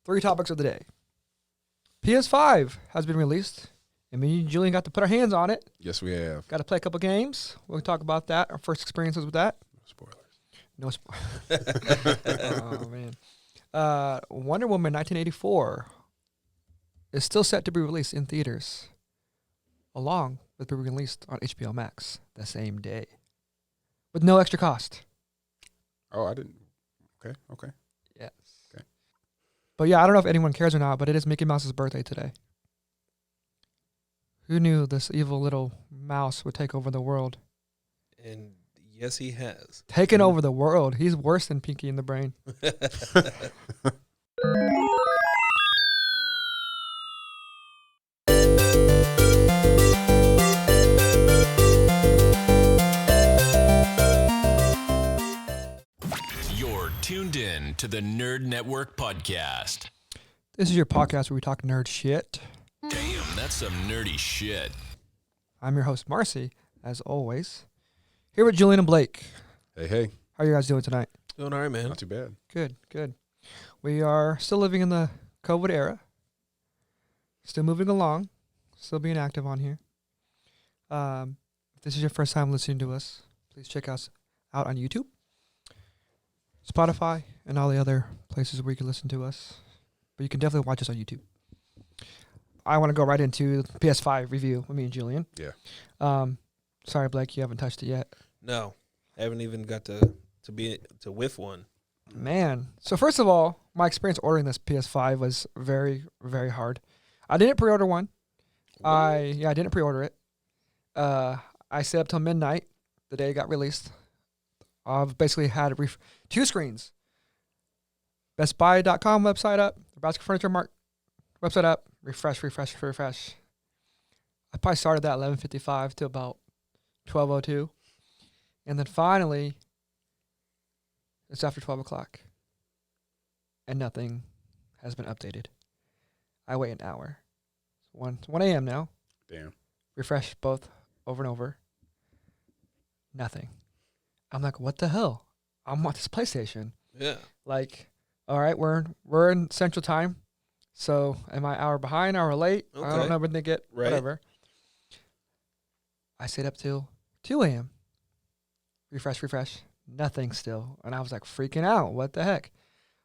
3 topics of the day. PS5 has been released, and me and Julian got to put our hands on it. Yes, we have. Got to play a couple games. We'll talk about that, our first experiences with that. No spoilers. No spoilers. Oh, man. Wonder Woman 1984 is still set to be released in theaters, along with being released on HBO Max the same day, with no extra cost. Oh, I didn't. Okay. Yes. Okay. But yeah, I don't know if anyone cares or not, but it is Mickey Mouse's birthday today. Who knew this evil little mouse would take over the world? And yes, he has. Taking over the world. He's worse than Pinky in the Brain. You're tuned in to the Nerd Network podcast. This is your podcast where we talk nerd shit. Damn, that's some nerdy shit. I'm your host, Marcy, as always. Here with Julian and Blake. Hey. How are you guys doing tonight? Doing all right, man. Not too bad. Good. We are still living in the COVID era. Still moving along. Still being active on here. If this is your first time listening to us, please check us out on YouTube, Spotify, and all the other places where you can listen to us. But you can definitely watch us on YouTube. I want to go right into the PS5 review with me and Julian. Yeah. Sorry, Blake, you haven't touched it yet. No, haven't even got to whiff one. Man. So first of all, my experience ordering this PS5 was very, very hard. I didn't pre-order one. I didn't pre-order it. I stayed up till midnight the day it got released. I've basically had 2 screens. BestBuy.com website up. Nebraska Furniture Mart website up. Refresh. I probably started that at 11:55 to about 12:02. And then finally, it's after 12 o'clock. And nothing has been updated. I wait an hour. It's 1 a.m. now. Damn. Refresh both over and over. Nothing. I'm like, what the hell? I'm on this PlayStation. Yeah. Like, all right, we're in Central Time. So am I an hour behind, hour late? Okay. I don't know when they get, Right. whatever. I stayed up till 2 a.m. Refresh. Nothing still. And I was like freaking out. What the heck?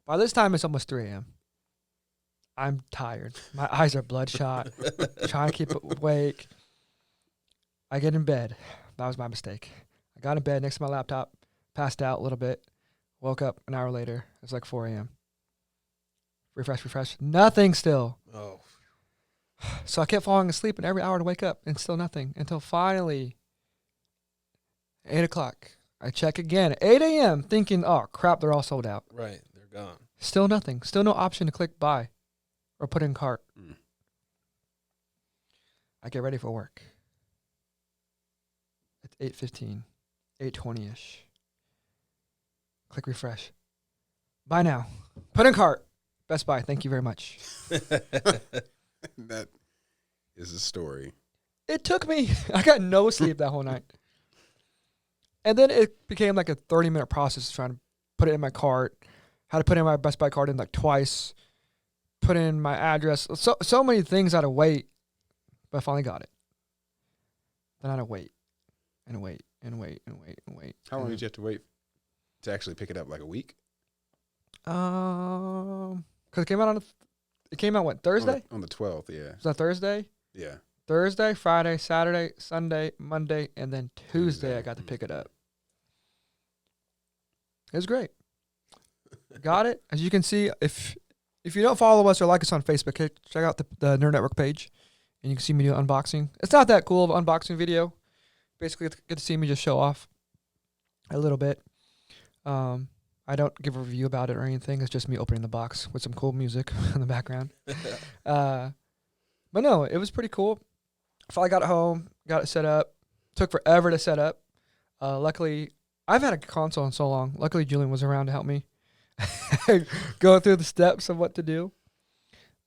By this time, it's almost 3 a.m. I'm tired. My eyes are bloodshot. Trying to keep awake. I get in bed. That was my mistake. I got in bed next to my laptop, passed out a little bit, woke up an hour later. It was like 4 a.m. Refresh. Nothing still. Oh. So I kept falling asleep, and every hour to wake up, and still nothing. Until finally, 8 o'clock. I check again at 8 a.m. thinking, oh, crap, they're all sold out. Right. They're gone. Still nothing. Still no option to click buy or put in cart. I get ready for work. It's 8:15, 8:20-ish. Click refresh. Buy now. Put in cart. Best Buy. Thank you very much. That is a story. It took me. I got no sleep that whole night. And then it became like a 30-minute process trying to put it in my cart. Had to put in my Best Buy card in like twice. Put in my address. So many things I had to wait. But I finally got it. Then I had to wait. And wait. How long did you have to wait to actually pick it up? Like a week? Because it came out what, Thursday? On the 12th, yeah. Was that Thursday? Yeah. Thursday, Friday, Saturday, Sunday, Monday, and then Tuesday I got to pick it up. It was great. Got it. As you can see, if you don't follow us or like us on Facebook, check out the Nerd Network page, and you can see me do an unboxing. It's not that cool of an unboxing video. Basically, get to see me just show off a little bit. I don't give a review about it or anything. It's just me opening the box with some cool music in the background. But no, it was pretty cool. Finally got it home, got it set up. Took forever to set up. Luckily, I've had a console in so long. Luckily, Julian was around to help me go through the steps of what to do.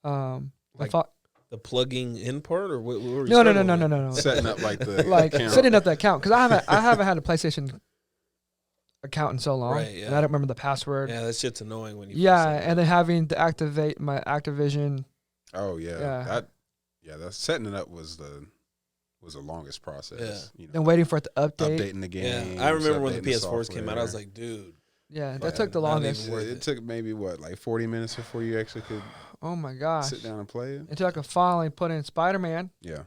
The plugging in part, or what were you No. Setting up like the like camera. setting up the account, because I haven't had a PlayStation account in so long, Right, yeah. and I don't remember the password. Yeah, that shit's annoying when you. Yeah, and then having to activate my Activision. Oh yeah. Yeah. That's setting it up was the longest process. Yeah. You know, Then waiting for it to update. updating the game. Yeah, I remember when the PS4s came out. I was like, dude. Yeah, that Fuck, took the not longest. even worth it took maybe like 40 minutes before you actually could Oh my gosh. sit down and play it. Until I could finally put in Spider-Man. Yeah.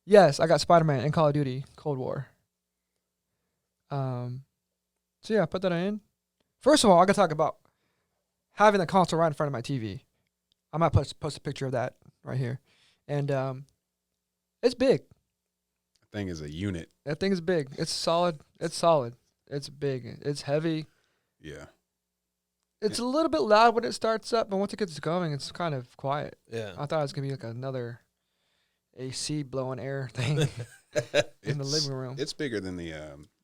Yes, I got Spider-Man in Call of Duty Cold War. So yeah, I put that in. First of all, I gotta talk about having the console right in front of my TV. I might post a picture of that right here, and it's big. The thing is a unit. That thing is big. It's solid. It's solid. It's big. It's heavy. Yeah. It's a little bit loud when it starts up, but once it gets going, it's kind of quiet. Yeah. I thought it was gonna be like another AC blowing air thing in the living room. It's bigger than the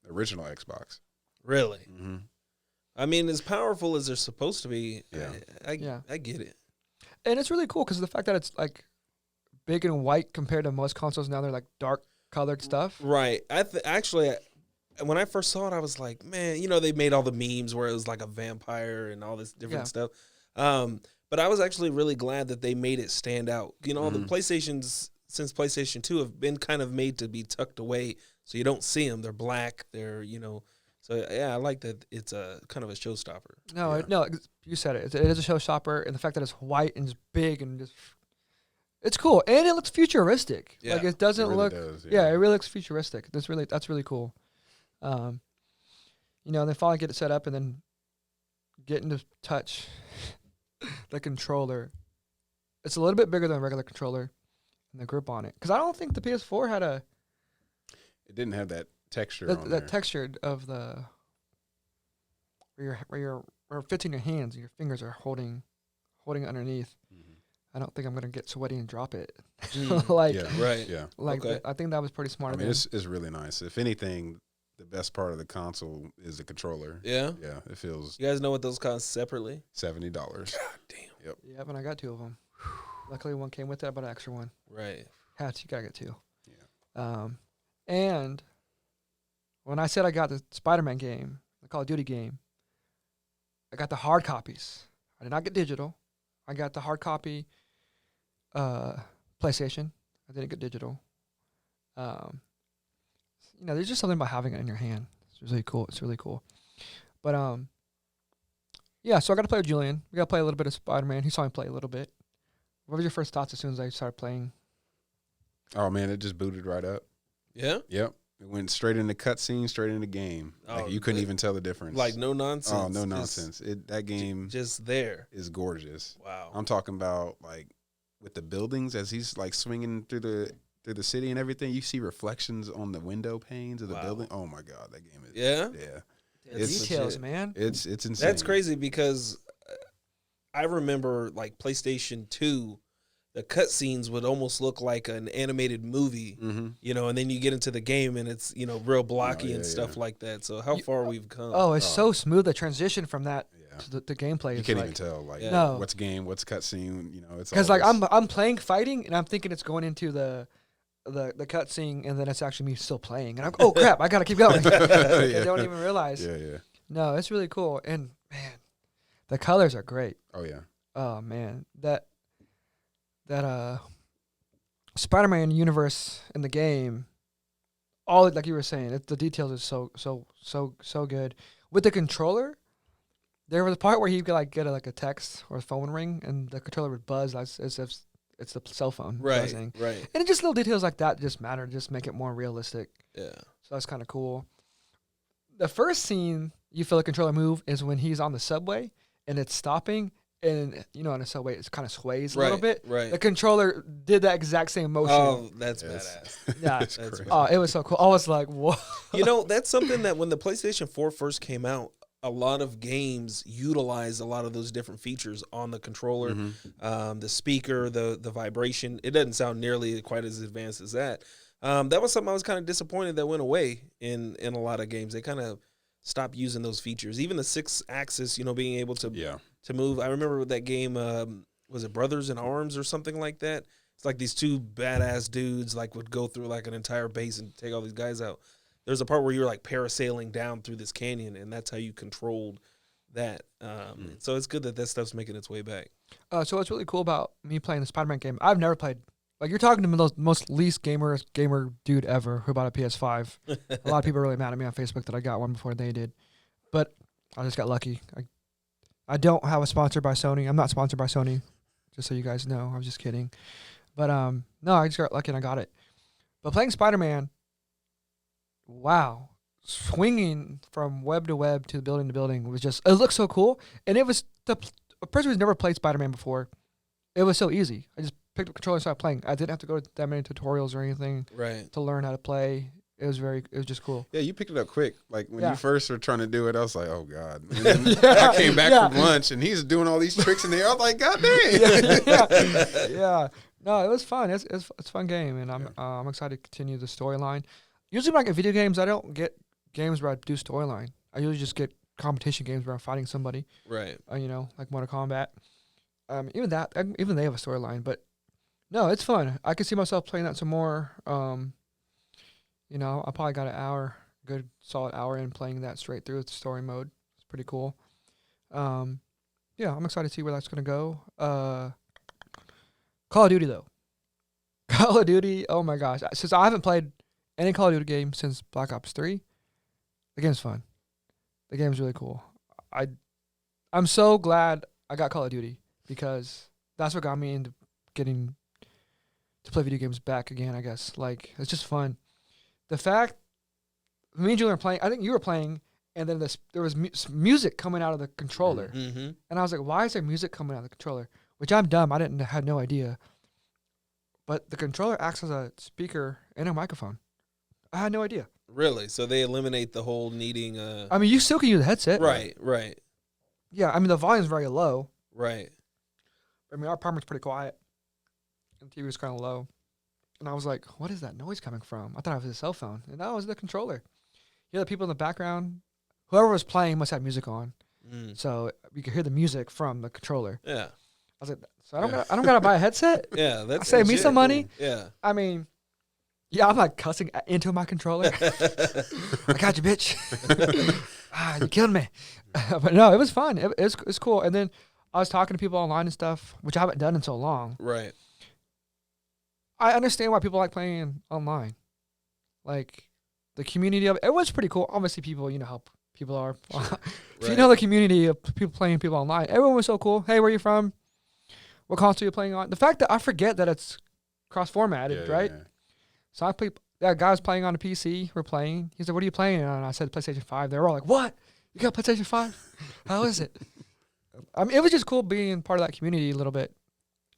original Xbox. Really? Mm-hmm. I mean, as powerful as they're supposed to be, Yeah. I get it. And it's really cool because the fact that it's like big and white compared to most consoles now, they're like dark colored stuff. Right. Actually, when I first saw it, I was like, man, they made all the memes where it was like a vampire and all this different stuff. But I was actually really glad that they made it stand out. The PlayStations since PlayStation 2 have been kind of made to be tucked away, so you don't see them. They're black. They're So yeah, I like that it's a kind of a showstopper. No, you said it. It is a showstopper, and the fact that it's white and it's big and just. It's cool, and it looks futuristic. Yeah, like it doesn't really look. does, yeah, it really looks futuristic. That's really cool. They finally get it set up, and then getting to touch the controller. It's a little bit bigger than a regular controller, and the grip on it. Because I don't think the PS4 had a. It didn't have that texture. That texture of the. Where you're fits in your hands, and your fingers are holding underneath. Mm-hmm. I don't think I'm gonna get sweaty and drop it. Yeah, right. Yeah. Like Okay. I think that was pretty smart. I mean, it's really nice. If anything, the best part of the console is the controller. Yeah. Yeah, it feels You guys know what those cost separately? $70. God damn. Yep. Yeah, but I got two of them. Luckily, one came with it. I bought an extra one. Right. Hats, you gotta get two. Yeah. And when I said I got the Spider-Man game, the Call of Duty game, I got the hard copies. I did not get digital. I got the hard copy PlayStation. I didn't get digital. There's just something about having it in your hand. It's really cool. But yeah, so I got to play with Julian. We got to play a little bit of Spider-Man. He saw me play a little bit. What was your first thoughts as soon as I started playing? Oh man, it just booted right up. Yeah. Yep. It went straight into cutscene, straight into game. Oh, You couldn't even tell the difference. Like no nonsense. Oh, no nonsense. That game just there is gorgeous. Wow. I'm talking about like with the buildings as he's like swinging through the city and everything. You see reflections on the window panes of the building. Oh my god, that game is Yeah. It's details, legit. man. It's insane. That's crazy because I remember like PlayStation 2, the cutscenes would almost look like an animated movie, and then you get into the game and it's, real blocky and stuff like that. So how far we've come. Oh, it's so smooth. The transition from that to the gameplay. You can't even tell what's game, what's cutscene. It's because like I'm playing fighting and I'm thinking it's going into the cutscene and then it's actually me still playing and I'm oh crap, I gotta keep going. I don't even realize. Yeah. No, it's really cool and man, the colors are great. Oh yeah. Oh man, that Spider-Man universe in the game, all like you were saying, the details is so good. With the controller, there was a part where he could like get a text or a phone ring, and the controller would buzz as if it's the cell phone buzzing. Right. And just little details like that just matter, just make it more realistic. Yeah. So that's kind of cool. The first scene you feel the controller move is when he's on the subway and it's stopping. And, on a subway, it kind of sways a little bit. Right. The controller did that exact same motion. Oh, that's badass. Yeah. That's crazy. Oh, it was so cool. I was like, whoa. That's something that when the PlayStation 4 first came out, a lot of games utilized a lot of those different features on the controller, the speaker, the vibration. It doesn't sound nearly quite as advanced as that. That was something I was kind of disappointed that went away in a lot of games. They kind of stopped using those features. Even the 6-axis, being able to move. I remember with that game, was it Brothers in Arms or something like that? It's like these two badass dudes like would go through like an entire base and take all these guys out. there's a part where you're like parasailing down through this canyon, and that's how you controlled that. So it's good that stuff's making its way back. So what's really cool about me playing the Spider-Man game, I've never played. Like, you're talking to the most least gamer dude ever who bought a PS5. A lot of people are really mad at me on Facebook that I got one before they did. But I just got lucky. I don't have a sponsor by Sony. I'm not sponsored by Sony, just so you guys know. I'm just kidding. But no, I just got lucky and I got it. But playing Spider-Man, wow. Swinging from web to web to building was just, it looked so cool. And it was, a person who's never played Spider-Man before, it was so easy. I just picked up the controller and started playing. I didn't have to go to that many tutorials or anything to learn how to play. It was just cool. Yeah, you picked it up quick. Like when you first were trying to do it, I was like, oh God. And then I came back from lunch and he's doing all these tricks in there. I was like, God dang. Yeah. No, it was fun. It's a fun game, and I'm excited to continue the storyline. Usually when I get video games, I don't get games where I do storyline. I usually just get competition games where I'm fighting somebody. Right. Like Mortal Kombat. Even they have a storyline, but no, it's fun. I could see myself playing that some more. I probably got a good solid hour in playing that straight through with the story mode. It's pretty cool. I'm excited to see where that's gonna go. Call of Duty though. Call of Duty, oh my gosh. Since I haven't played any Call of Duty game since Black Ops 3, the game's fun. The game's really cool. I'm so glad I got Call of Duty because that's what got me into getting to play video games back again, I guess. Like, it's just fun. The fact, me and Julian were playing, I think you were playing, and then there was music coming out of the controller. Mm-hmm. And I was like, why is there music coming out of the controller? Which I'm dumb. I had no idea. But the controller acts as a speaker and a microphone. I had no idea. Really? So they eliminate the whole needing I mean, you still can use a headset. Right. Yeah, I mean, the volume's very low. Right. I mean, our apartment's pretty quiet. And the TV was kind of low. And I was like, what is that noise coming from? I thought it was a cell phone. And that was the controller. You know, the people in the background, whoever was playing must have music on. So you could hear the music from the controller. Yeah. I was like, so I don't gotta buy a headset? Yeah, that's save me some money. Yeah. I mean, yeah, I'm like cussing into my controller. I got you, bitch. You killed me. But no, it was fun. It's cool. And then I was talking to people online and stuff, which I haven't done in so long. Right. I understand why people like playing online. Like, the community of it was pretty cool. Obviously, people, you know how people are. If you know the community of people playing people online, everyone was so cool. Hey, where you from? What console you playing on? The fact that I forget that it's cross-formatted, right? Yeah. So I played. That guy was playing on a PC. We're playing. He's like, "What are you playing on?" And I said, "PlayStation 5." They were all like, "What? You got PlayStation 5? How is it?" I mean, it was just cool being part of that community a little bit.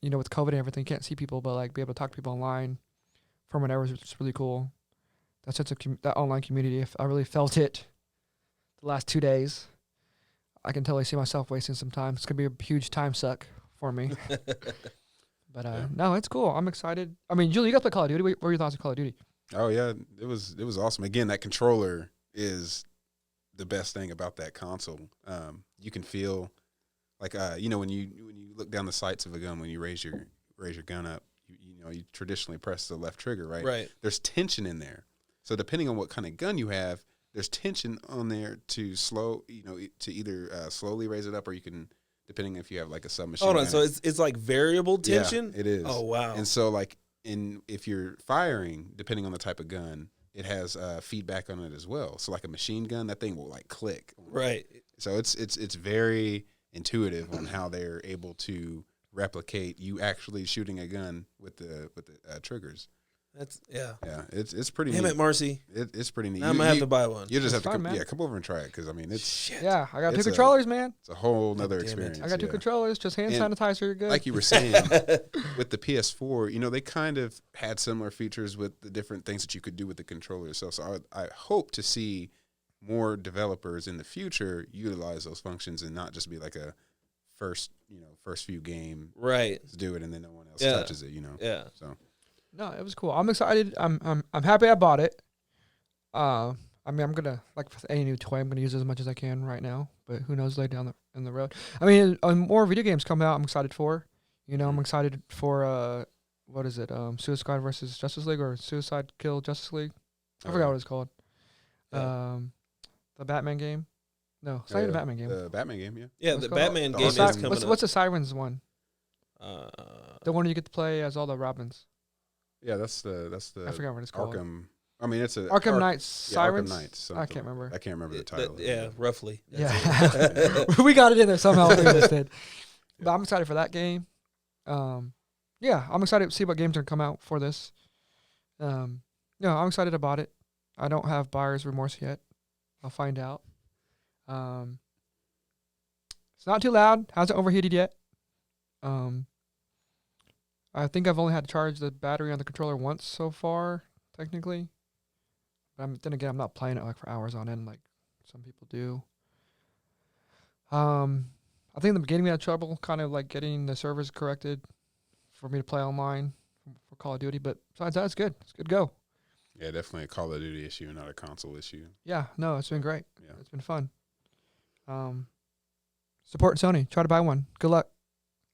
You know, with COVID and everything, you can't see people, but like be able to talk to people online from whatever is just really cool. That sense of that online community, I really felt it the last 2 days. I can totally see myself wasting some time. It's gonna be a huge time suck for me. But no, it's cool. I'm excited. I mean, Julie, you got to play Call of Duty. What were your thoughts on Call of Duty? Oh yeah, it was awesome. Again, that controller is the best thing about that console. You can feel like when you look down the sights of a gun, when you raise your gun up, you traditionally press the left trigger, right? Right. There's tension in there. So depending on what kind of gun you have, there's tension on there to to either slowly raise it up, or you can, depending if you have like a submachine. Hold on, so it's like variable tension? Yeah, it is. Oh wow. And so like if you're firing, depending on the type of gun, it has feedback on it as well. So like a machine gun, that thing will like click. Right. So it's very intuitive on how they're able to replicate you actually shooting a gun with the triggers. Yeah. It's pretty. Damn neat. it, Marcy. It's pretty neat. I'm gonna have to buy one. You just It's have to fun, man. come over and try it, because I mean it's Shit. Yeah, I got two It's controllers, man. it's a whole nother damn it. experience. I got two yeah. controllers. Just hand And sanitizer. You're good. Like you were saying, with the PS4, they kind of had similar features with the different things that you could do with the controller itself. So I hope to see more developers in the future utilize those functions and not just be like a first few game Right. to do it and then no one else Yeah. touches it. Yeah. So No, it was cool. I'm excited. I'm happy I bought it. I mean, I'm gonna, like with any new toy, I'm gonna use it as much as I can right now. But who knows later down in the road. I mean, more video games come out. I'm excited for. I'm excited for what is it? Suicide versus Justice League, or Suicide Kill Justice League? I forgot what it's called. Yeah. The Batman game. No, it's not even a Batman game. The Batman game, yeah. Yeah, What's the called? Batman The game is Arkham- coming up. What's the Sirens one? Uh, The one you get to play as all the Robins. Yeah, that's the I forgot what it's called. Arkham. I mean, it's a Arkham Knights yeah, Sirens. Arkham Knights. I can't remember. I can't remember the title. yeah, roughly. That's Yeah, it. we got it in there somehow. We understood. But I'm excited for that game. Yeah, I'm excited to see what games are gonna come out for this. I'm excited about it. I don't have buyer's remorse yet. I'll find out. It's not too loud. Hasn't overheated yet. I think I've only had to charge the battery on the controller once so far, technically. But then again, I'm not playing it like for hours on end like some people do. I think in the beginning we had trouble kind of like getting the servers corrected for me to play online for Call of Duty. But besides that, it's good. It's good to go. Yeah, definitely a Call of Duty issue, not a console issue. Yeah, no, it's been great. Yeah. It's been fun. Support Sony. Try to buy one. Good luck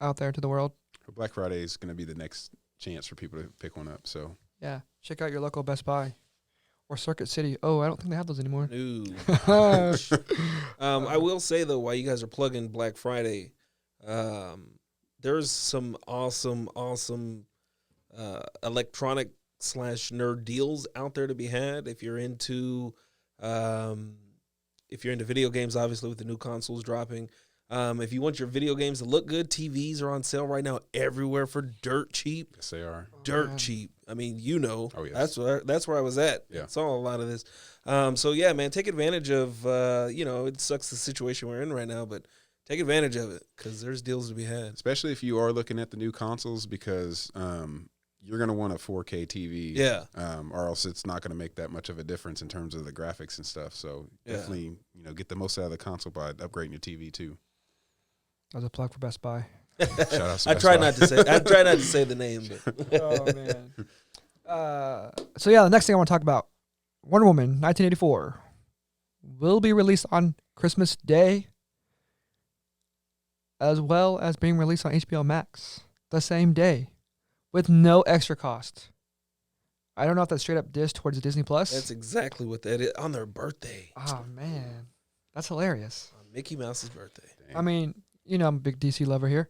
out there to the world. Black Friday is going to be the next chance for people to pick one up. So Yeah, check out your local Best Buy or Circuit City. Oh, I don't think they have those anymore. No. I will say though, while you guys are plugging Black Friday, there's some awesome electronic / nerd deals out there to be had if you're into video games. Obviously, with the new consoles dropping. If you want your video games to look good, TVs are on sale right now everywhere for dirt cheap. yes, they are. Dirt man. cheap. I mean, Oh, yes. that's where I was at. Yeah. Saw a lot of this. So yeah, man, take advantage of. It sucks the situation we're in right now, but take advantage of it because there's deals to be had. Especially if you are looking at the new consoles, because you're going to want a 4K TV. Yeah. Or else it's not going to make that much of a difference in terms of the graphics and stuff. So Yeah. definitely, get the most out of the console by upgrading your TV too. As a plug for Best Buy. Shout out to I Best try Buy. not to say. I try not to say the name, but Oh man. So yeah, the next thing I want to talk about, Wonder Woman 1984, will be released on Christmas Day, as well as being released on HBO Max the same day, with no extra cost. I don't know if that's straight up dish towards Disney Plus. that's exactly what that is on their birthday, Oh man, that's hilarious. on Mickey Mouse's birthday. Dang. I mean, I'm a big DC lover here.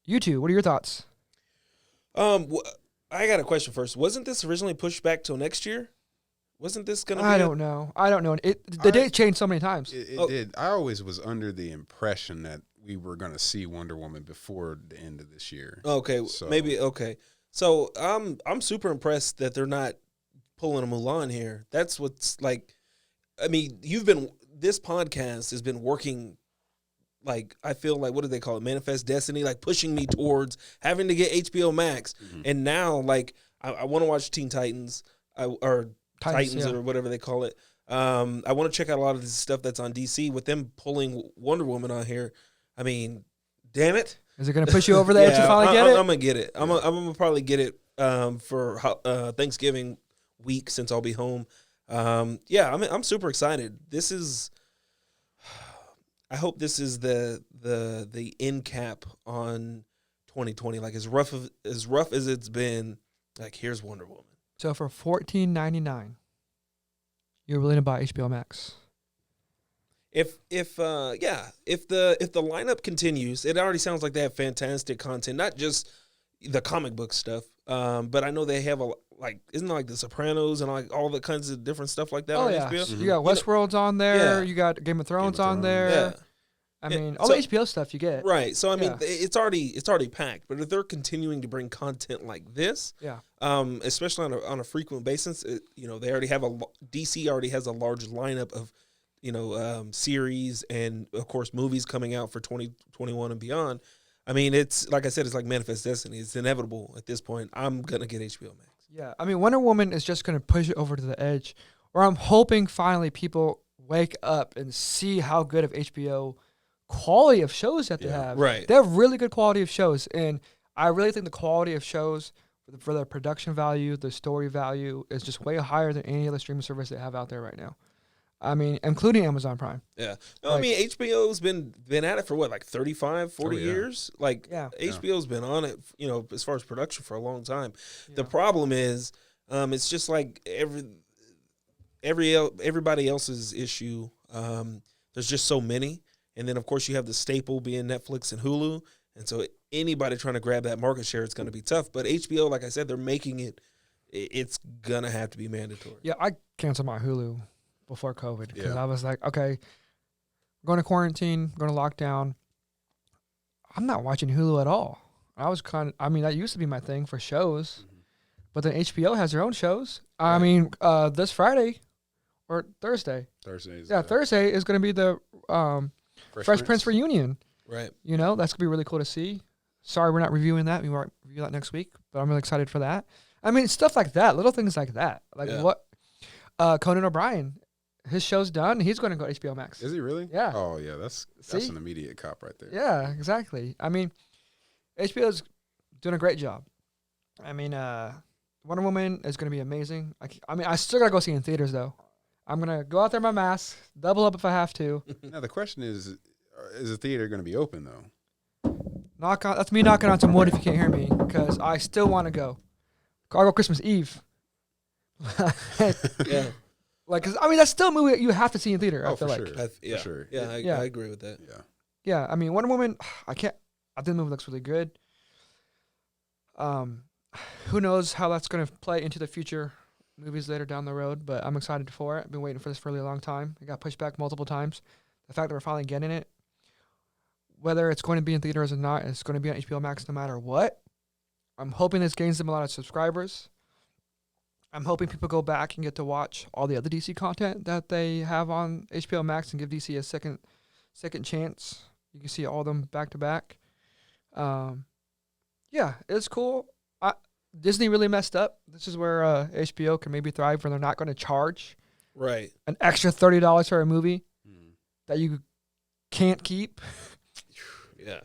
You two, what are your thoughts? I got a question first. Wasn't this originally pushed back till next year? Wasn't this gonna? I don't know. The date changed so many times. It Oh. did. I always was under the impression that we were going to see Wonder Woman before the end of this year. Okay, So- maybe okay. So I'm super impressed that they're not pulling a Mulan here. That's what's like. I mean, this podcast has been working. Like, I feel like, what do they call it? Manifest Destiny, like pushing me towards having to get HBO Max. Mhm. And now, like, I want to watch Teen Titans or Titans yeah. or whatever they call it. I want to check out a lot of this stuff that's on DC. With them pulling Wonder Woman on here, I mean, damn it. Is it going to push you over the edge to finally get it? I'm going to get it. I'm gonna probably get it for Thanksgiving week since I'll be home. I'm super excited. This is... I hope this is the end cap on 2020. Like as rough as it's been. Like here's Wonder Woman. So for $14.99, you're willing to buy HBO Max? If the lineup continues, it already sounds like they have fantastic content. Not just the comic book stuff, but I know they have isn't it like The Sopranos and like all the kinds of different stuff like that on HBO. You got Westworld's on there. Yeah. You got Game of Thrones on Thrones. there. Yeah. I Yeah, mean, all so- the HBO stuff you get. Right. So I mean, Yeah. it's already packed. But if they're continuing to bring content like this, Yeah. especially on a frequent basis, they already have DC already has a large lineup of, series and of course movies coming out for 2021 and beyond. I mean, it's like I said, it's like Manifest Destiny. It's inevitable at this point. I'm gonna get HBO Max. Yeah. I mean, Wonder Woman is just going to push it over to the edge. Or I'm hoping finally people wake up and see how good of HBO quality of shows that they Yeah. have. Right. They have really good quality of shows. And I really think the quality of shows for their production value, the story value is just way higher than any other streaming service they have out there right now. I mean, including Amazon Prime. Yeah. No, I Like- mean, HBO's been at it for what, like 35, 40 Oh, yeah. years? Like, Yeah. HBO's been on it, as far as production for a long time. The Yeah. problem is, it's just like everybody else's issue. There's just so many, and then of course you have the staple being Netflix and Hulu, and so anybody trying to grab that market share, it's going to be tough. But HBO, like I said, they're making it. It's gonna have to be mandatory. Yeah, I canceled my Hulu before COVID because Yeah. I was like, okay, we're going to quarantine, going to lockdown. I'm not watching Hulu at all. That used to be my thing for shows, but then HBO has their own shows. I mean, this Friday or Thursday. Thursdays. Yeah, Thursday is going to be the Fresh Prince reunion. Right. You know, that's going to be really cool to see. Sorry, we're not reviewing that. We might review that next week, but I'm really excited for that. I mean, stuff like that, little things like that. Like what Conan O'Brien, his show's done. He's going to go to HBO Max. Is he really? Yeah. Oh yeah, that's an immediate cop right there. Yeah, exactly. I mean, HBO's doing a great job. I mean, Wonder Woman is going to be amazing. I still got to go see it in theaters, though. I'm going to go out there in my mask, double up if I have to. Now the question is the theater going to be open though? That's me knocking on some wood if you can't hear me, because I still want to go. I'll go Christmas Eve. Yeah. Like, 'cause, I mean, that's still a movie you have to see in theater. I feel for like. sure. Yeah. For sure. Yeah, Yeah. I agree with that. Yeah. Yeah, I mean, Wonder Woman. I think the movie looks really good. Who knows how that's going to play into the future movies later down the road? But I'm excited for it. I've been waiting for this for a really long time. It got pushed back multiple times. The fact that we're finally getting it, whether it's going to be in theaters or not, it's going to be on HBO Max no matter what. I'm hoping this gains them a lot of subscribers. I'm hoping people go back and get to watch all the other DC content that they have on HBO Max and give DC a second chance. You can see all of them back to back. Yeah, it's cool. Disney really messed up. This is where HBO can maybe thrive, where they're not going to charge Right. an extra $30 for a movie that you can't keep. Yeah.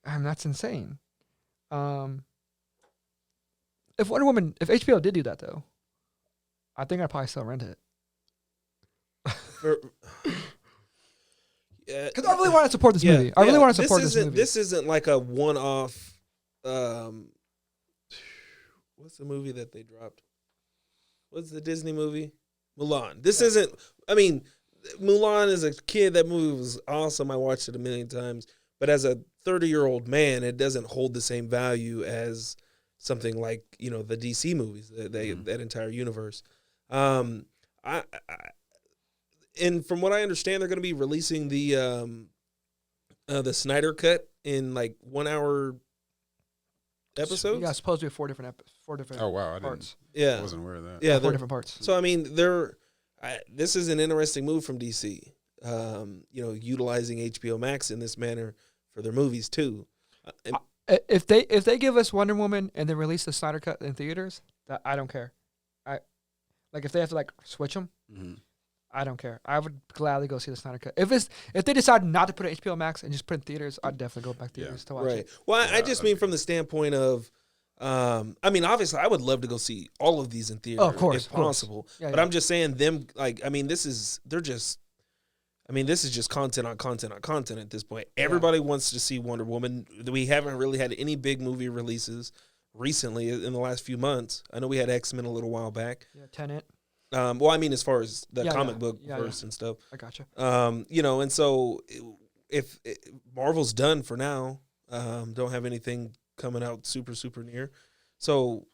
That's insane. If HBO did do that though, I think I'd probably still rent it. Because I really want to support this movie. I really want to support this movie. This isn't like a one-off. What's the movie that they dropped? What's the Disney movie? Mulan. This isn't. I mean, Mulan as a kid, that movie was awesome. I watched it a million times. But as a 30-year-old man, it doesn't hold the same value as something like, the DC movies, that entire universe. And from what I understand, they're going to be releasing the Snyder Cut in like 1 hour episodes. Yeah, supposed to be four different Oh wow, parts. Yeah, I wasn't aware of that. yeah, Four different parts. So I mean, this is an interesting move from DC. Utilizing HBO Max in this manner for their movies too. If they give us Wonder Woman and they release the Snyder Cut in theaters, I don't care. If they have to switch them, I don't care. I would gladly go see the Snyder Cut. If they decide not to put it on HBO Max and just put it in theaters, I'd definitely go back to theaters to watch it. Well, I just mean from the standpoint of, obviously, I would love to go see all of these in theaters if possible. Yeah, but I'm just saying this is just content on content on content at this point. Everybody wants to see Wonder Woman. We haven't really had any big movie releases recently in the last few months. I know we had X-Men a little while back. Yeah, Tenet. As far as the comic book verse and stuff. I gotcha. And so if Marvel's done for now, don't have anything coming out super, super near. So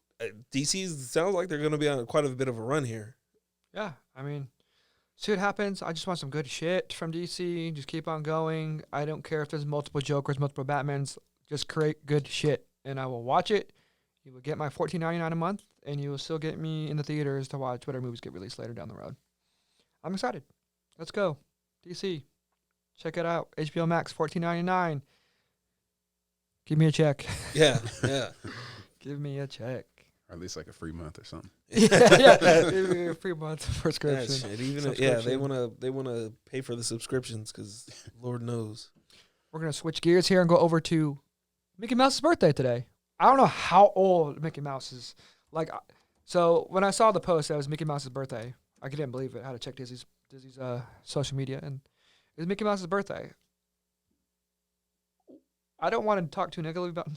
DC sounds like they're going to be on quite a bit of a run here. Yeah, I mean, see what happens. I just want some good shit from DC. Just keep on going. I don't care if there's multiple Jokers, multiple Batmans. Just create good shit, and I will watch it. You will get my $14.99 a month, and you will still get me in the theaters to watch whatever movies get released later down the road. I'm excited. Let's go. DC. Check it out. HBO Max, $14.99. Give me a check. Yeah. Give me a check. Or at least like a free month or something. yeah. Give me a free month subscription. They want to pay for the subscriptions because Lord knows. We're going to switch gears here and go over to Mickey Mouse's birthday today. I don't know how old Mickey Mouse is. So when I saw the post that it was Mickey Mouse's birthday, I couldn't believe it. I had to check Disney's social media, and it was Mickey Mouse's birthday. I don't want to talk too negatively about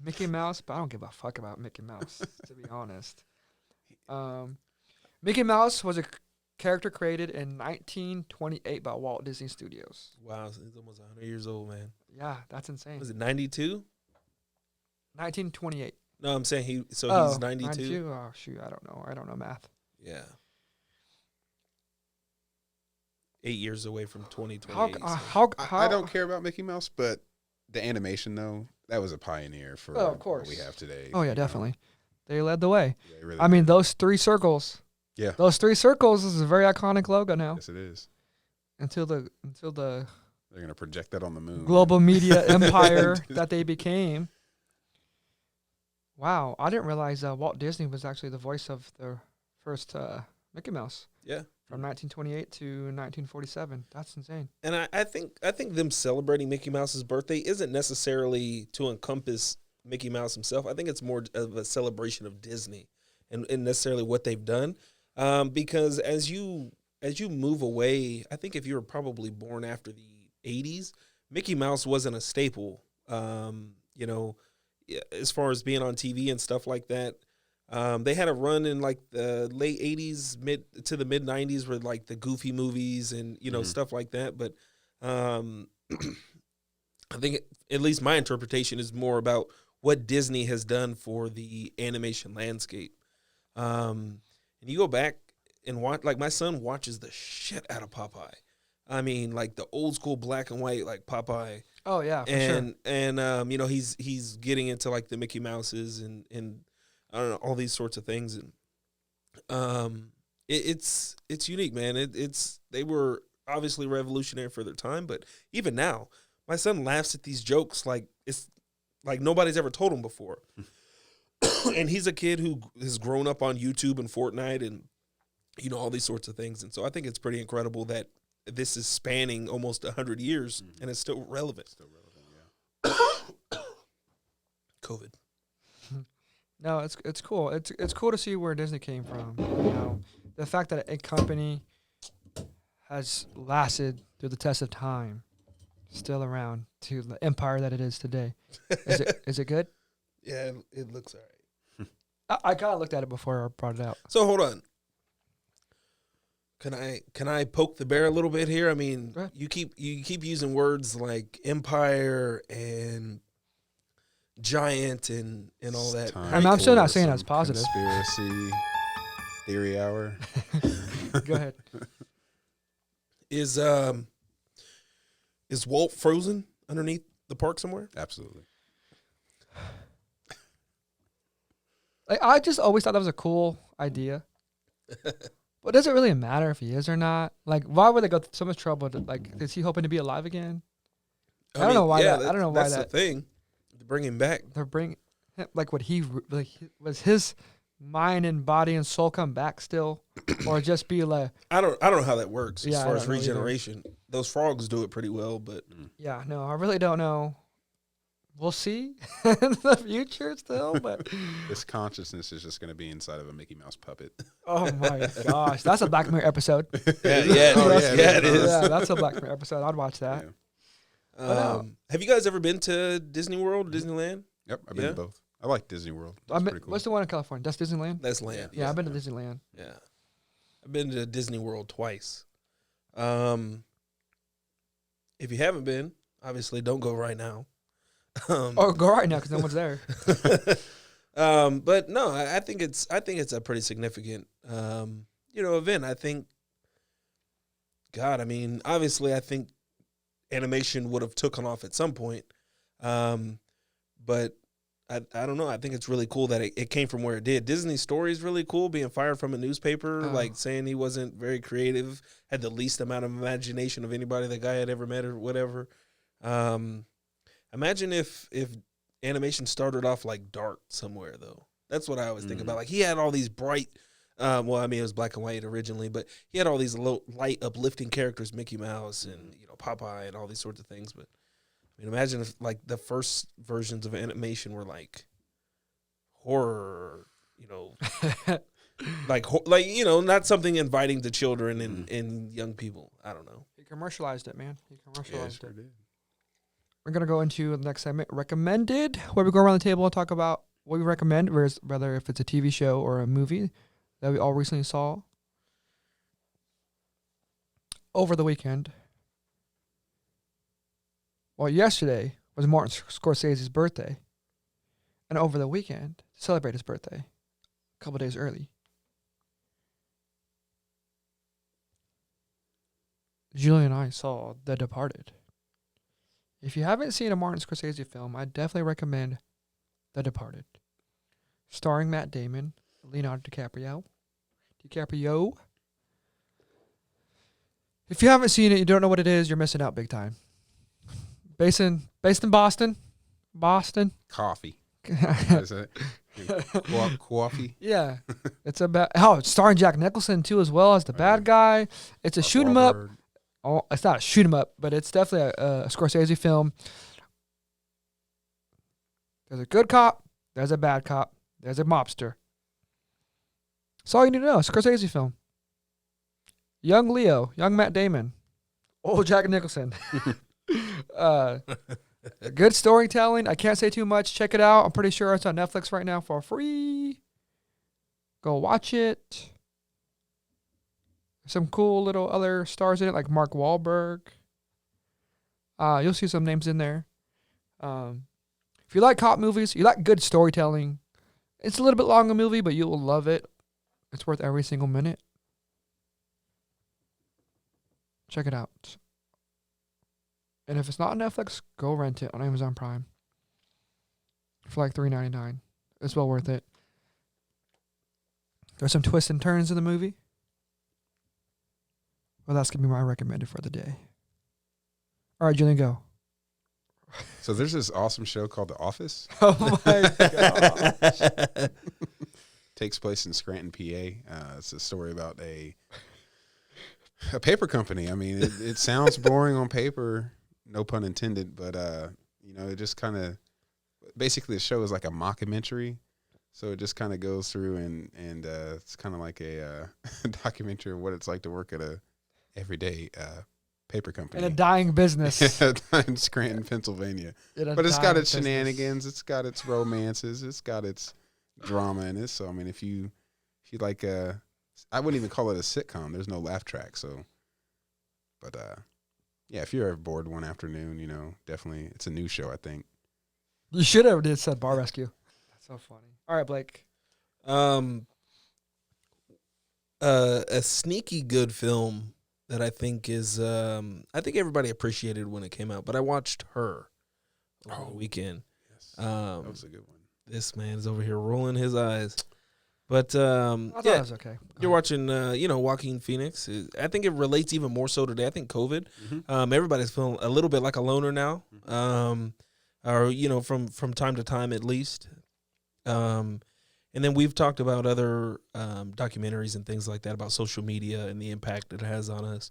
Mickey Mouse, but I don't give a fuck about Mickey Mouse, to be honest. Mickey Mouse was a character created in 1928 by Walt Disney Studios. Wow, so he's almost 100 years old, man. Yeah, that's insane. Was it 92? 1928. No, I'm saying he's 92. 92? Oh, shoot. I don't know. I don't know math. Yeah. 8 years away from 2028. How I don't care about Mickey Mouse, but the animation, though, that was a pioneer for of course. what we have today. Oh, yeah, definitely. They led the way. Yeah, really I mean, those 3 circles. Yeah. Those 3 circles is a very iconic logo now. Yes, it is. Until the They're going to project that on the moon. global media empire that they became. Wow, I didn't realize Walt Disney was actually the voice of the first Mickey Mouse. Yeah. From 1928 to 1947. That's insane. And I think them celebrating Mickey Mouse's birthday isn't necessarily to encompass Mickey Mouse himself. I think it's more of a celebration of Disney and necessarily what they've done. Because as you move away, I think if you were probably born after the 80s, Mickey Mouse wasn't a staple. As far as being on TV and stuff like that. They had a run in like the late 80s, mid to the mid 90s with like the Goofy movies and, stuff like that. But I think at least my interpretation is more about what Disney has done for the animation landscape. And you go back and watch, like my son watches the shit out of Popeye. I mean, like the old school black and white, like Popeye. Oh yeah, for sure. And he's getting into like the Mickey Mouses and I don't know, all these sorts of things, and it's unique, man. They were obviously revolutionary for their time, but even now, my son laughs at these jokes like it's like nobody's ever told him before. And he's a kid who has grown up on YouTube and Fortnite and all these sorts of things, and so I think it's pretty incredible that this is spanning almost 100 years and it's still relevant. Yeah. COVID. No, it's cool. It's cool to see where Disney came from. The fact that a company has lasted through the test of time, still around to the empire that it is today. Is it good? Yeah, it looks all right. I kind of looked at it before I brought it out. So hold on. Can I poke the bear a little bit here? I mean, you keep using words like empire and giant and all that. I'm still not saying that's positive. Conspiracy theory hour. Go ahead. Is Walt frozen underneath the park somewhere? Absolutely. I just always thought that was a cool idea. But does it really matter if he is or not? Like, why would they go through so much trouble? Is he hoping to be alive again? I don't know why. I don't know why that's the thing. To bring him back. They're bringing, was his mind and body and soul come back still, or just be like? I don't know how that works as far as know regeneration. Those frogs do it pretty well, but yeah, no, I really don't know. We'll see in the future still, but this consciousness is just going to be inside of a Mickey Mouse puppet. Oh my gosh, that's a Black Mirror episode. Yeah, it is. Yeah, that's a Black Mirror episode. I'd watch that. Yeah. Have you guys ever been to Disney World, Disneyland? Yep, I've been to both. I like Disney World. Pretty cool. What's the one in California? That's Disneyland? That's Land. Yeah, I've been to Disneyland. Yeah. I've been to Disney World twice. If you haven't been, obviously don't go right now. Go right now because no one's there. But no, I think it's a pretty significant event. I think, God, I mean, obviously I think animation would have taken off at some point. But I don't know. I think it's really cool that it came from where it did. Disney's story is really cool, being fired from a newspaper, like saying he wasn't very creative, had the least amount of imagination of anybody the guy had ever met or whatever. Imagine if animation started off like dark somewhere, though. That's what I always think about. Like, he had all these bright, it was black and white originally, but he had all these light, uplifting characters, Mickey Mouse and Popeye and all these sorts of things. But I mean, imagine if like the first versions of animation were like horror, not something inviting to children and young people. I don't know. He commercialized it, man. He commercialized it. Did. We're going to go into the next segment, Recommended, where we go around the table and talk about what we recommend, whether if it's a TV show or a movie that we all recently saw over the weekend. Well, yesterday was Martin Scorsese's birthday. And over the weekend, to celebrate his birthday, a couple days early, Julie and I saw The Departed. If you haven't seen a Martin Scorsese film, I definitely recommend The Departed. Starring Matt Damon, Leonardo DiCaprio. If you haven't seen it, you don't know what it is, you're missing out big time. Based in Boston. Coffee. What is it? Coffee. Yeah. It's starring Jack Nicholson too, as well as the bad guy. It's a shoot 'em up. Oh, it's not a shoot 'em up, but it's definitely a Scorsese film. There's a good cop. There's a bad cop. There's a mobster. That's all you need to know. It's a Scorsese film. Young Leo, young Matt Damon, old Jack Nicholson. Good storytelling. I can't say too much. Check it out. I'm pretty sure it's on Netflix right now for free. Go watch it. Some cool little other stars in it, like Mark Wahlberg. You'll see some names in there. If you like cop movies, you like good storytelling. It's a little bit long a movie, but you will love it. It's worth every single minute. Check it out. And if it's not on Netflix, go rent it on Amazon Prime for like $3.99. It's well worth it. There's some twists and turns in the movie. Well, that's going to be my recommended for the day. All right, Julian, go. So there's this awesome show called The Office. Oh, my gosh. Takes place in Scranton, PA. It's a story about a paper company. I mean, it sounds boring on paper, no pun intended, but, it just kind of, basically the show is like a mockumentary. So it just kind of goes through and it's kind of like a documentary of what it's like to work at a everyday paper company. In a dying business. In Scranton, Pennsylvania. But it's got its shenanigans. It's got its romances. It's got its drama in it. So, I mean, if you like, I wouldn't even call it a sitcom. There's no laugh track. So, but yeah, if you're ever bored one afternoon, definitely it's a new show, I think. You should have said Bar Rescue. That's so funny. All right, Blake. A sneaky good film that I think is, I think everybody appreciated when it came out, but I watched Her over the weekend. Yes, that was a good one. This man is over here rolling his eyes. But, I thought it was okay. You're watching, Joaquin Phoenix. I think it relates even more so today. I think COVID. Everybody's feeling a little bit like a loner now, or, from time to time at least. And then we've talked about other documentaries and things like that about social media and the impact it has on us.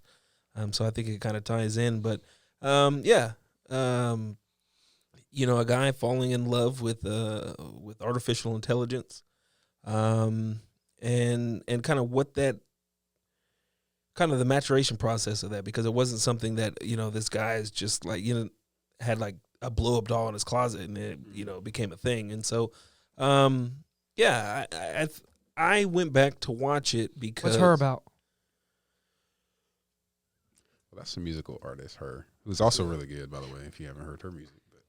So I think it kind of ties in. But, a guy falling in love with artificial intelligence, and kind of what that kind of the maturation process of that, because it wasn't something that this guy is just like had like a blow up doll in his closet and it became a thing. And so I went back to watch it because... What's Her about? Well, that's a musical artist, Her, who's also really good, by the way, if you haven't heard her music. But.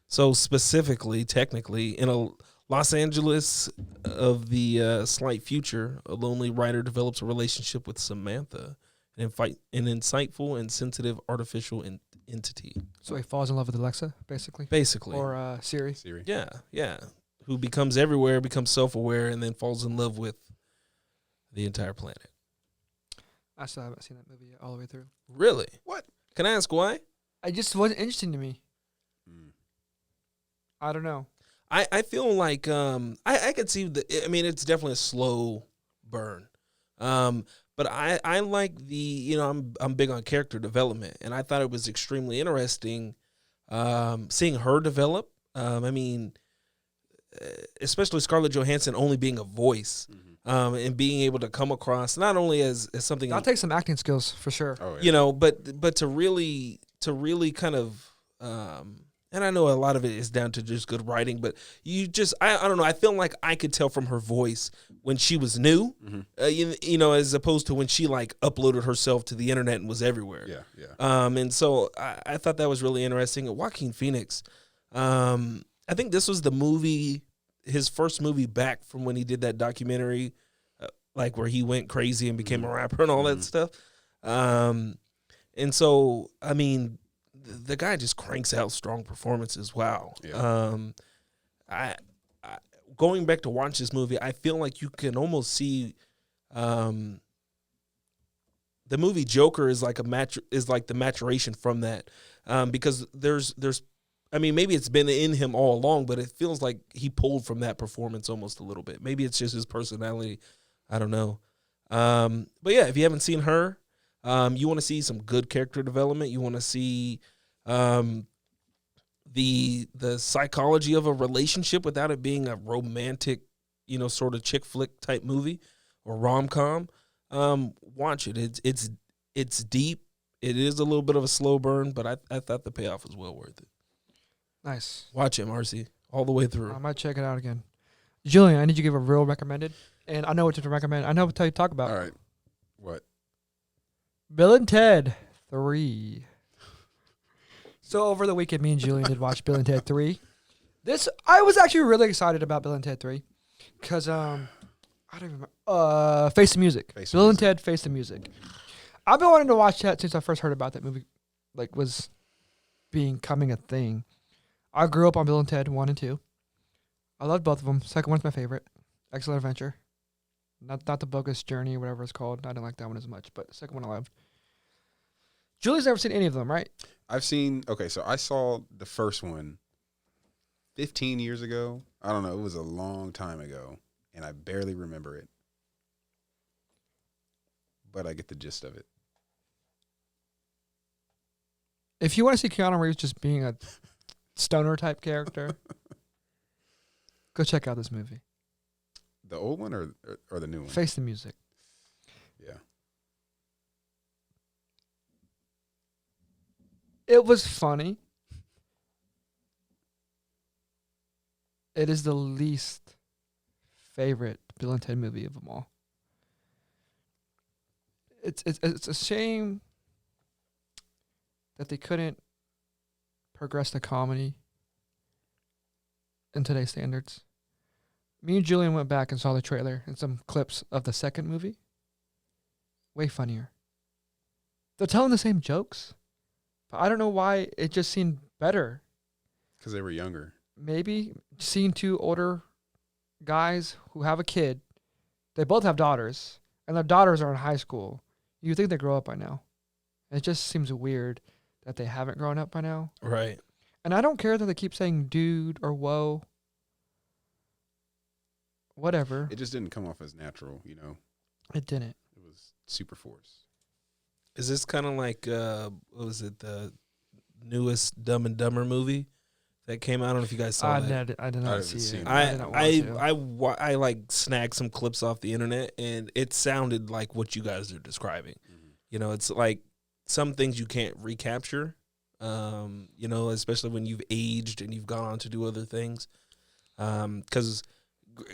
So specifically, technically, in a Los Angeles of the slight future, a lonely writer develops a relationship with Samantha, an insightful and sensitive artificial entity. So he falls in love with Alexa, basically? Basically. Or Siri? Siri. Yeah. Who becomes everywhere, becomes self-aware, and then falls in love with the entire planet. I still haven't seen that movie yet, all the way through. Really? What? Can I ask why? It just wasn't interesting to me. I don't know. I feel like I could see it's definitely a slow burn. But I like the I'm big on character development, and I thought it was extremely interesting seeing her develop. Especially Scarlett Johansson only being a voice, and being able to come across not only as something That'll take some acting skills for sure. Oh, yeah. but to really kind of and I know a lot of it is down to just good writing, but you just, I don't know. I feel like I could tell from her voice when she was new, you know, as opposed to when she like uploaded herself to the internet and was everywhere. Yeah. And so I thought that was really interesting. Joaquin Phoenix, I think this was the movie, his first movie back from when he did that documentary, like where he went crazy and became a rapper and all that stuff. And so, I mean, the guy just cranks out strong performances. Wow. Yeah. I going back to watch this movie, I feel like you can almost see the movie Joker is like the maturation from that. Because there's I mean, maybe it's been in him all along, but it feels like he pulled from that performance almost a little bit. Maybe it's just his personality. I don't know. But yeah, if you haven't seen her, you want to see some good character development. You want to see the psychology of a relationship without it being a romantic, you know, sort of chick flick type movie or rom-com. Watch it. It's deep. It is a little bit of a slow burn, but I thought the payoff was well worth it. Nice. Watch it, Marcy, all the way through. I might check it out again. Julian, I need you to give a real recommended, and I know what to recommend. I know what to talk about. All right. What? Bill and Ted 3. So over the weekend, me and Julian did watch Bill and Ted 3. I was actually really excited about Bill and Ted 3 because I don't even remember. Face the Music. Bill and Ted Face the Music. I've been wanting to watch that since I first heard about that movie, like was becoming a thing. I grew up on Bill and Ted 1 and 2. I loved both of them. Second one's my favorite. Excellent Adventure. Not the Bogus Journey or whatever it's called. I didn't like that one as much, but the second one I loved. Julie's never seen any of them, right? So I saw the first one 15 years ago. I don't know. It was a long time ago, and I barely remember it. But I get the gist of it. If you want to see Keanu Reeves just being a stoner type character, go check out this movie. The old one or the new one? Face the Music. Yeah. It was funny. It is the least favorite Bill and Ted movie of them all. It's a shame that they couldn't progress the comedy in today's standards. Me and Julian went back and saw the trailer and some clips of the second movie. Way funnier. They're telling the same jokes, but I don't know why it just seemed better. Because they were younger. Maybe seeing two older guys who have a kid. They both have daughters, and their daughters are in high school. You think they grow up by now. It just seems weird that they haven't grown up by now. Right. And I don't care that they keep saying dude or whoa. Whatever. It just didn't come off as natural, you know. It didn't. It was super forced. Is this kind of like, what was it, the newest Dumb and Dumber movie that came out? I don't know if you guys saw that. I did not see it. I like snagged some clips off the internet, and it sounded like what you guys are describing. Mm-hmm. You know, it's like some things you can't recapture, you know, especially when you've aged and you've gone on to do other things. Because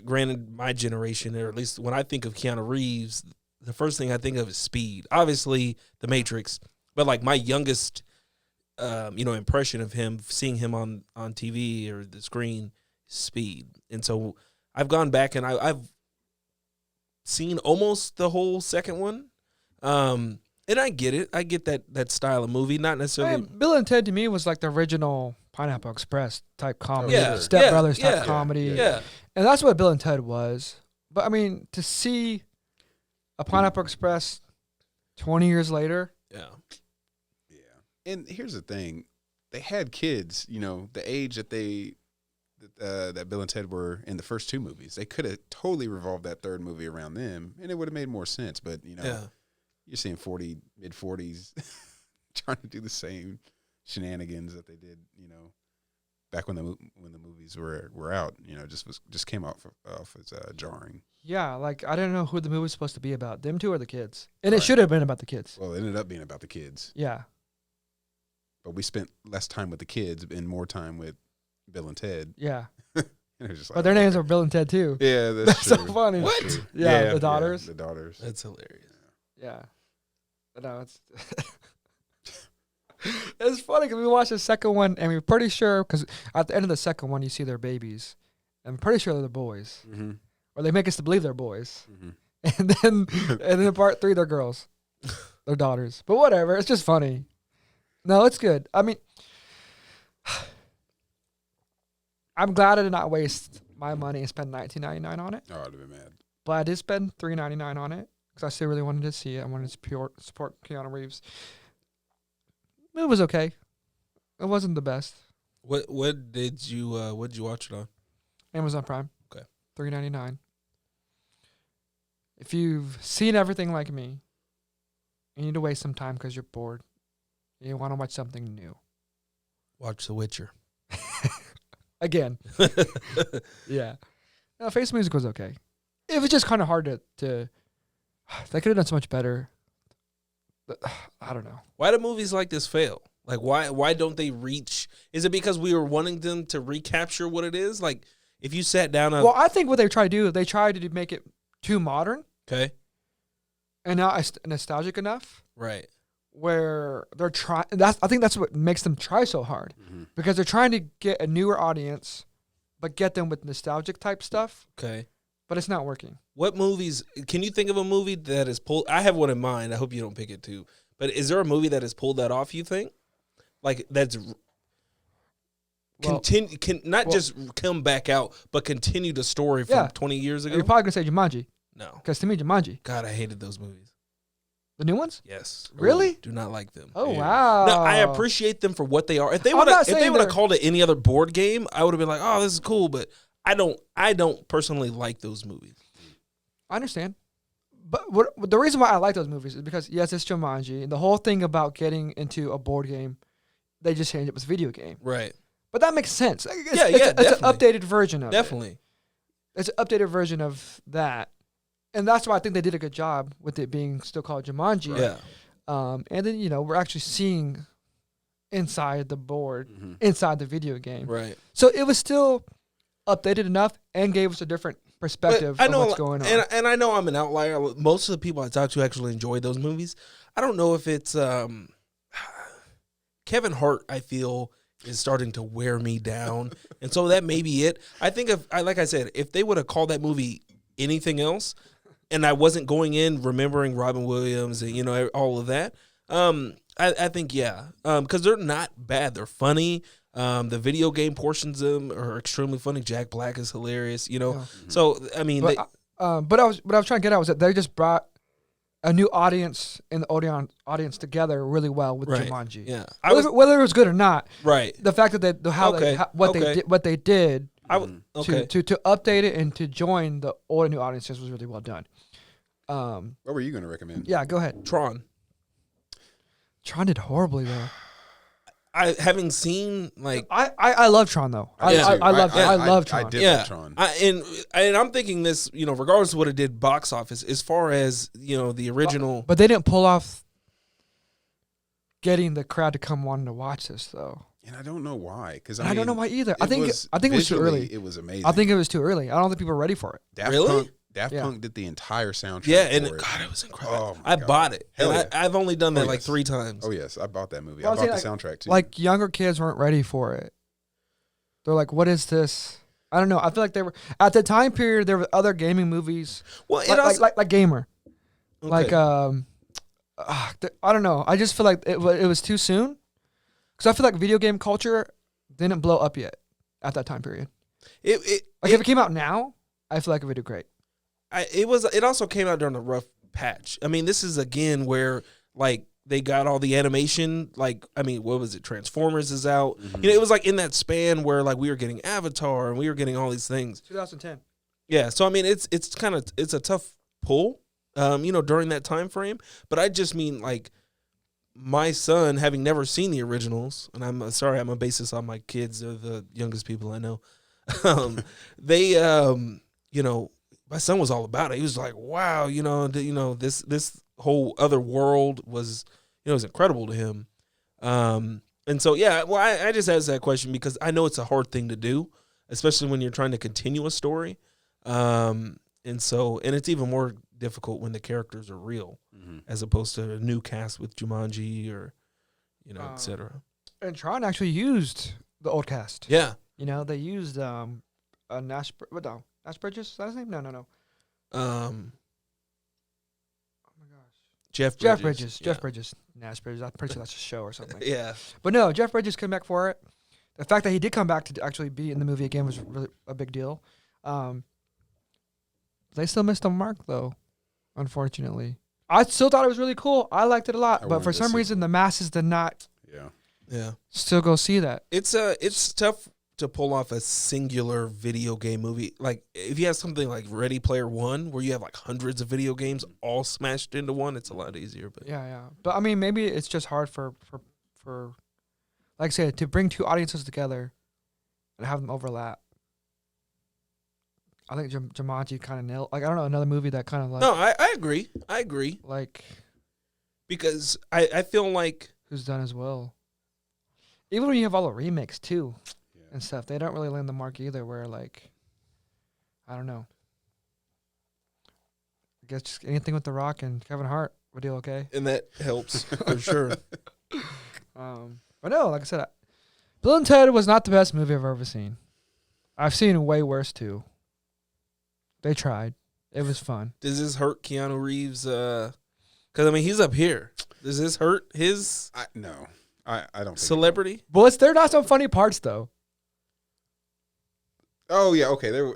granted, my generation, or at least when I think of Keanu Reeves, the first thing I think of is Speed. Obviously, The Matrix, but like my youngest, you know, impression of him, seeing him on TV or the screen, Speed. And so I've gone back and I've seen almost the whole second one. And I get it. I get that style of movie, not necessarily. Bill and Ted to me was like the original Pineapple Express type comedy, Yeah, Step Brothers type yeah, comedy. Yeah. And that's what Bill and Ted was. But I mean, to see a Pineapple Express 20 years later. Yeah. Yeah. And here's the thing. They had kids, you know, the age that that Bill and Ted were in the first two movies. They could have totally revolved that third movie around them, and it would have made more sense. But, you know, you're seeing mid-40s trying to do the same shenanigans that they did, you know, back when the movies were out. You know, just came off as jarring. Yeah, like I didn't know who the movie was supposed to be about. Them two or the kids. And it should have been about the kids. Well, it ended up being about the kids. Yeah. but we spent less time with the kids and more time with Bill and Ted. Yeah. And it was just But their names are Bill and Ted too. Yeah, That's true. so funny. That's What? true. Yeah, the daughters. the daughters. That's hilarious. Yeah. But no, it's it's funny because we watched the second one and we're pretty sure because at the end of the second one you see their babies. I'm pretty sure they're the boys, Mm-hmm. or they make us to believe they're boys, Mm-hmm. and then part 3 they're girls, they're daughters. But whatever, it's just funny. No, it's good. I mean, I'm glad I did not waste my money and spend $19.99 on it. Oh, I'd have been mad. But I did spend $3.99 on it because I still really wanted to see it. I wanted to support Keanu Reeves. It was okay. It wasn't the best. What did you watch it on? Amazon Prime. Okay. $3.99. If you've seen everything like me, you need to waste some time because you're bored. You want to watch something new. Watch The Witcher. Again. Yeah. No, Face Music was okay. It was just kind of hard to they could have done so much better. I don't know. Why do movies like this fail? Like, why don't they reach? Is it because we were wanting them to recapture what it is? Like, if you sat down on... Well, I think what they tried to do, they tried to make it too modern Okay. and not nostalgic enough Right. where they're trying. I think that's what makes them try so hard Mm-hmm. because they're trying to get a newer audience, but get them with nostalgic type stuff, Okay. but it's not working. What movies... Can you think of a movie that is pulled... I have one in mind. I hope you don't pick it too. But is there a movie that has pulled that off, you think? Like, that's... Well, not just come back out, but continue the story from Yeah. 20 years ago? you're probably going to say Jumanji No. because to me, Jumanji. God, I hated those movies. The new ones? Yes. Really? Do not like them. Oh, Yeah. wow. No, I appreciate them for what they are. If they I'm would not have saying they're- called it any other board game, I would have been like, "Oh, this is cool." But I don't personally like those movies. I understand. But the reason why I like those movies is because, yes, it's Jumanji. And the whole thing about getting into a board game, they just changed it with video game. Right. But that makes sense. It's an definitely. updated version of it. Definitely. It's an updated version of that. And that's why I think they did a good job with it being still called Jumanji. Yeah. And then, we're actually seeing inside the board, Mm-hmm. inside the video game. Right. So it was still updated enough and gave us a different perspective But I know, of what's going on. and I know I'm an outlier. Most of the people I talk to actually enjoy those movies. I don't know if it's Kevin Hart. I feel is starting to wear me down, and so that may be it. I think like I said, if they would have called that movie anything else, and I wasn't going in remembering Robin Williams and all of that, I think because they're not bad. They're funny. The video game portions of them are extremely funny. Jack Black is hilarious. Yeah. So I mean, But what I was trying to get at was that they just brought a new audience and the audience together really well with Right. Jumanji. yeah, Whether it was good or not, right. the fact that what they did Okay. to update it and to join the old and new audiences was really well done. What were you going to recommend? Yeah, go ahead. Tron. Tron did horribly though. Having seen like I love Tron though. I did too. love Tron. I did yeah, love Tron. and I'm thinking this, regardless of what it did box office, as far as the original. But they didn't pull off getting the crowd to come wanting to watch this though. And I don't know why. Because I don't know why either. I think it was too early. It was amazing. I think it was too early. I don't think people were ready for it. Daft Yeah. Punk did the entire soundtrack. Yeah, and for it. God, it was incredible. Oh my I God. bought it. Hell And yeah. I've only done that Oh, like yes. 3 times. Oh yes, I bought that movie. Well, I I'm bought saying, the soundtrack too. Like younger kids weren't ready for it. They're like, "What is this?" I don't know. I feel like they were at the time period. There were other gaming movies, Well, it also, like Gamer, okay. like I don't know. I just feel like it was too soon because I feel like video game culture didn't blow up yet at that time period. If it came out now, I feel like it would do great. It also came out during a rough patch. I mean, this is again where like they got all the animation. Like, I mean, what was it? Transformers is out. Mhm. It was like in that span where like we were getting Avatar and we were getting all these things. 2010. Yeah, so I mean, it's a tough pull, during that time frame. But I just mean like my son having never seen the originals, and I'm sorry, I'm gonna base this on my kids. They're the youngest people I know. My son was all about it. He was like, "Wow, this whole other world was, was incredible to him." And so, yeah, well, I just asked that question because I know it's a hard thing to do, especially when you're trying to continue a story. And it's even more difficult when the characters are real, as opposed to a new cast with Jumanji or, et cetera. And Tron actually used the old cast. Yeah. They used Nash Bridges. Is that his name? No. Oh my gosh. Jeff Bridges. Yeah. Jeff Bridges. Nash Bridges. I'm pretty sure that's a show or something. Yeah. But no, Jeff Bridges came back for it. The fact that he did come back to actually be in the movie again was really a big deal. They still missed the mark, though, unfortunately. I still thought it was really cool. I liked it a lot. But for some reason, the masses did not still go see that. It's tough to pull off a singular video game movie. Like, if you have something like Ready Player One, where you have like hundreds of video games all smashed into one, it's a lot easier. But yeah. But, I mean, maybe it's just hard for like I said, to bring two audiences together and have them overlap. I think Jumanji kind of nailed. Like, I don't know, another movie that kind of like. No, I agree. Like, because I feel like who's done as well. Even when you have all the remakes too, and stuff, they don't really land the mark either. Where like, I don't know. I guess just anything with The Rock and Kevin Hart would do okay. And that helps for sure. But no, like I said, Bill and Ted was not the best movie I've ever seen. I've seen way worse too. They tried. It was fun. Does this hurt Keanu Reeves? Because I mean, he's up here. Does this hurt his? No, I don't. Think celebrity. Well, there are not some funny parts though. Oh yeah, okay. There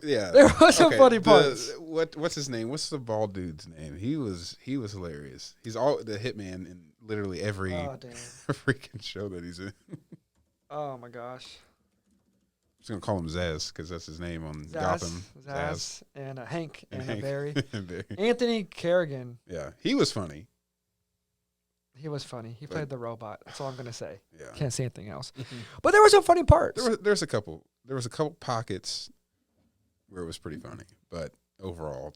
was some funny parts. What's his name? What's the bald dude's name? He was hilarious. He's all the hitman in literally every freaking show that he's in. Oh my gosh. I'm just gonna call him Zaz because that's his name on Gotham. Zaz and Hank and Hank. Barry. Barry. Anthony Kerrigan. Yeah, he was funny. He was funny. He played the robot. That's all I'm gonna say. Yeah, can't say anything else. But there were some funny parts. There's a couple. There was a couple pockets where it was pretty funny, but overall,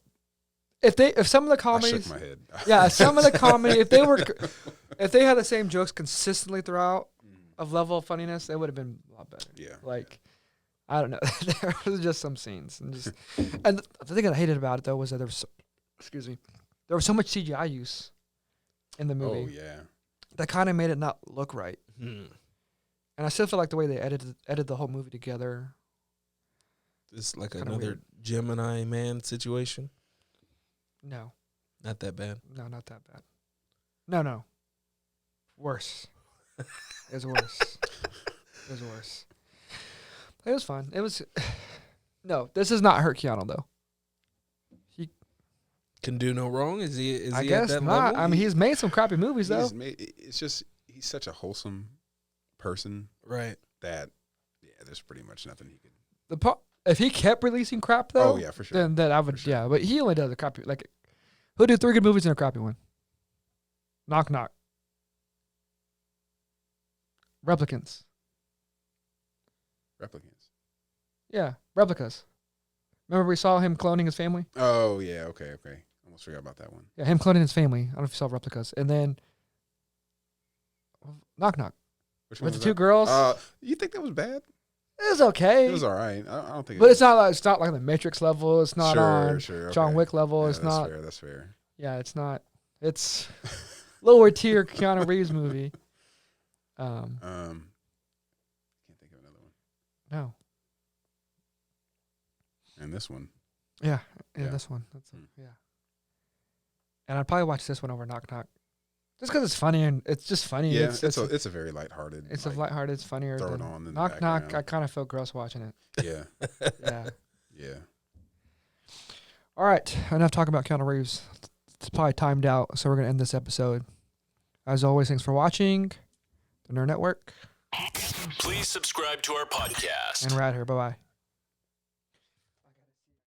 if some of the comedies, I shook my head. Yeah, some of the comedy, if they had the same jokes consistently throughout of level of funniness, it would have been a lot better. Yeah, like. I don't know. There was just some scenes, and the thing that I hated about it though was that there was so much CGI use in the movie. Oh yeah, that kind of made it not look right. And I still feel like the way they edited the whole movie together. It's like another weird. Gemini Man situation. No, not that bad. No, not that bad. No, worse. It was worse. It was worse. It was fun. It was. No, this does not hurt Keanu though. He can do no wrong. Is he? Is I he guess at that not. level? I mean, he's made some crappy movies though. It's just he's such a wholesome person, right? That there's pretty much nothing he could. If he kept releasing crap though, oh yeah, for sure. Then I would But he only does a crappy. Like, he'll do 3 good movies and a crappy one. Knock knock. Replicants. Yeah, replicas. Remember we saw him cloning his family? Oh, yeah, okay. Almost forgot about that one. Yeah, him cloning his family. I don't know if you saw replicas. And then Knock Knock. Which one with the 2 girls. You think that was bad? It was okay. It was all right. I don't think but it's not like the Matrix level. It's not on okay. John Wick level. Yeah, it's not. That's fair. Yeah, it's not. It's lower tier Keanu Reeves movie. Can't think of another one. No. And this one. Yeah, this one. Yeah. And I'd probably watch this one over Knock Knock, just because it's funny and it's just funny. Yeah, it's a very lighthearted. It's lighthearted. It's funnier. Throw than it on in Knock the Knock. I kind of feel gross watching it. Yeah. Yeah. All right, enough talking about Keanu Reeves. It's probably timed out, so we're gonna end this episode. As always, thanks for watching the Nerd Network. Please subscribe to our podcast. And we're out here. Bye bye.